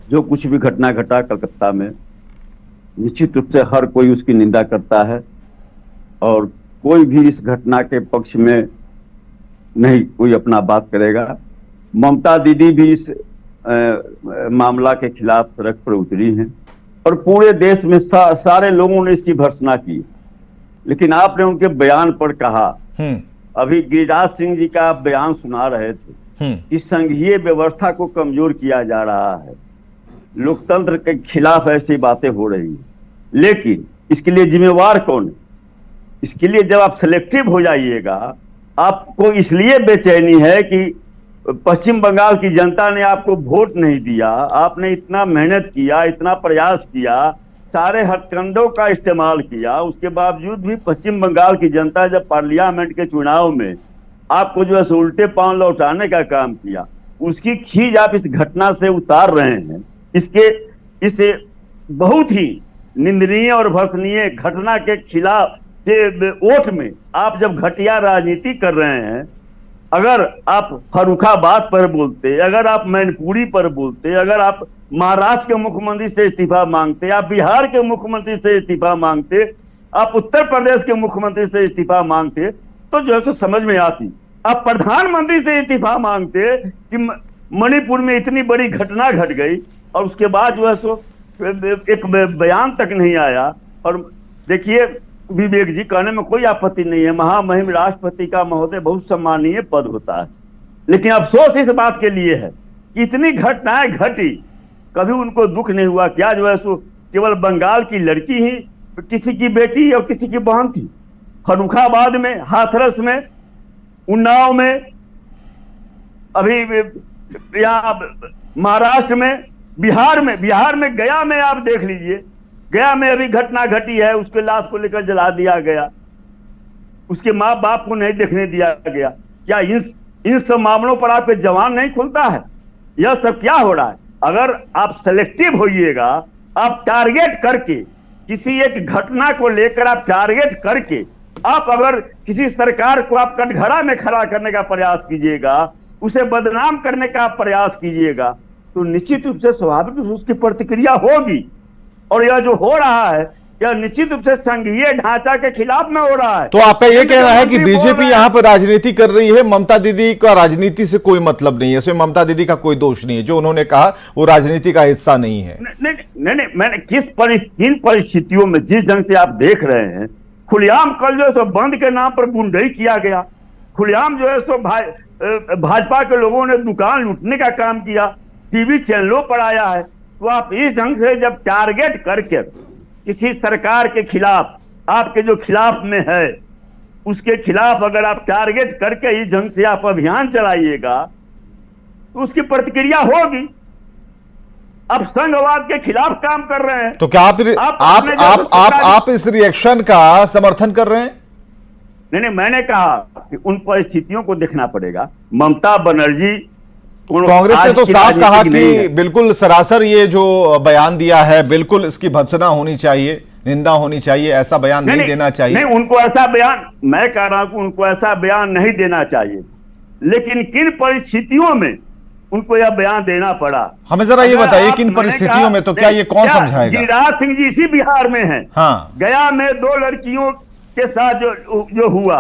जो कुछ भी घटना घटा कलकत्ता में, निश्चित रूप से हर कोई उसकी निंदा करता है और कोई भी इस घटना के पक्ष में नहीं कोई अपना बात करेगा। ममता दीदी भी इस मामला के खिलाफ सड़क पर उतरी हैं और पूरे देश में सारे लोगों ने इसकी भर्त्सना की। लेकिन आपने उनके बयान पर कहा, अभी गिरिराज सिंह जी का आप बयान सुना रहे थे कि संघीय व्यवस्था को कमजोर किया जा रहा है, लोकतंत्र के खिलाफ ऐसी बातें हो रही हैं। लेकिन इसके लिए जिम्मेवार कौन है? इसके लिए जब आप सिलेक्टिव हो जाइएगा, आपको इसलिए बेचैनी है कि पश्चिम बंगाल की जनता ने आपको वोट नहीं दिया, आपने इतना मेहनत किया, इतना प्रयास किया, सारे हथकंडों का इस्तेमाल किया, उसके बावजूद भी पश्चिम बंगाल की जनता जब पार्लियामेंट के चुनाव में आपको जो है उल्टे पांव लौटाने का काम किया, उसकी खीज आप इस घटना से उतार रहे हैं। इसे बहुत ही निंदनीय और भर्त्सनीय घटना के खिलाफ के वोट में आप जब घटिया राजनीति कर रहे हैं, अगर आप फर्रुखाबाद पर बोलते, अगर आप मैनपुरी पर बोलते, अगर आप महाराष्ट्र के मुख्यमंत्री से इस्तीफा मांगते, आप बिहार के मुख्यमंत्री से इस्तीफा मांगते, आप उत्तर प्रदेश के मुख्यमंत्री से इस्तीफा मांगते, तो जो है सो समझ में आती। आप प्रधानमंत्री से इस्तीफा मांगते कि मणिपुर में इतनी बड़ी घटना घट गई और उसके बाद जो है सो एक बयान तक नहीं आया। और देखिए विवेक जी, कहने में कोई आपत्ति नहीं है, महामहिम राष्ट्रपति का महोदय बहुत सम्मानीय पद होता है, लेकिन अफसोस इस बात के लिए है कि इतनी घटनाएं घटी, कभी उनको दुख नहीं हुआ। क्या जो है सो केवल बंगाल की लड़की ही किसी की बेटी और किसी की बहन थी? फर्रुखाबाद में, हाथरस में, उन्नाव में, अभी यहाँ महाराष्ट्र में, बिहार में गया में आप देख लीजिए, गया में अभी घटना घटी है, उसके लाश को लेकर जला दिया गया, उसके माँ बाप को नहीं देखने दिया गया। क्या इन सब मामलों पर आपके जवान नहीं खुलता है? यह सब क्या हो रहा है? अगर आप सेलेक्टिव होइएगा, आप टारगेट करके किसी एक घटना को लेकर आप टारगेट करके आप अगर किसी सरकार को आप कटघरा में खड़ा करने का प्रयास कीजिएगा, उसे बदनाम करने का प्रयास कीजिएगा, तो निश्चित रूप से स्वाभाविक रूप से उसकी प्रतिक्रिया होगी। और यह जो हो रहा है, यह निश्चित रूप से संघीय ढांचा के खिलाफ में हो रहा है। तो आपका यह कहना है कि बीजेपी यहाँ पर राजनीति कर रही है, ममता दीदी का राजनीति से कोई मतलब नहीं है, इसमें ममता दीदी का कोई दोष नहीं है, जो उन्होंने कहा वो राजनीति का हिस्सा नहीं है। नहीं, मैंने किन परिस्थितियों में, जिस ढंग से आप देख रहे हैं, खुलेआम कल जो है सो बंद के नाम पर गुंडई किया गया, खुलेआम जो है सो भाजपा के लोगों ने दुकान लूटने का काम किया, टीवी चैनलों पर आया है। तो आप इस ढंग से जब टारगेट करके किसी सरकार के खिलाफ, आपके जो खिलाफ में है उसके खिलाफ अगर आप टारगेट करके इस ढंग से आप अभियान चलाइएगा, तो उसकी प्रतिक्रिया होगी। आप संघवाद के खिलाफ काम कर रहे हैं, तो क्या आप इस रिएक्शन का समर्थन कर रहे हैं? नहीं, मैंने कहा कि उन परिस्थितियों को देखना पड़ेगा। ममता बनर्जी, कांग्रेस ने तो साफ कहा कि बिल्कुल सरासर ये जो बयान दिया है, बिल्कुल इसकी भर्त्सना होनी चाहिए, निंदा होनी चाहिए, ऐसा बयान नहीं देना चाहिए। नहीं, उनको ऐसा बयान, मैं कह रहा हूं कि उनको ऐसा बयान नहीं देना चाहिए, लेकिन किन परिस्थितियों में उनको यह बयान देना पड़ा, हमें जरा ये बताइए किन परिस्थितियों में, तो क्या ये कौन समझाएगा? गिरिराज सिंह जी इसी बिहार में है। हाँ, गया में 2 लड़कियों के साथ जो हुआ,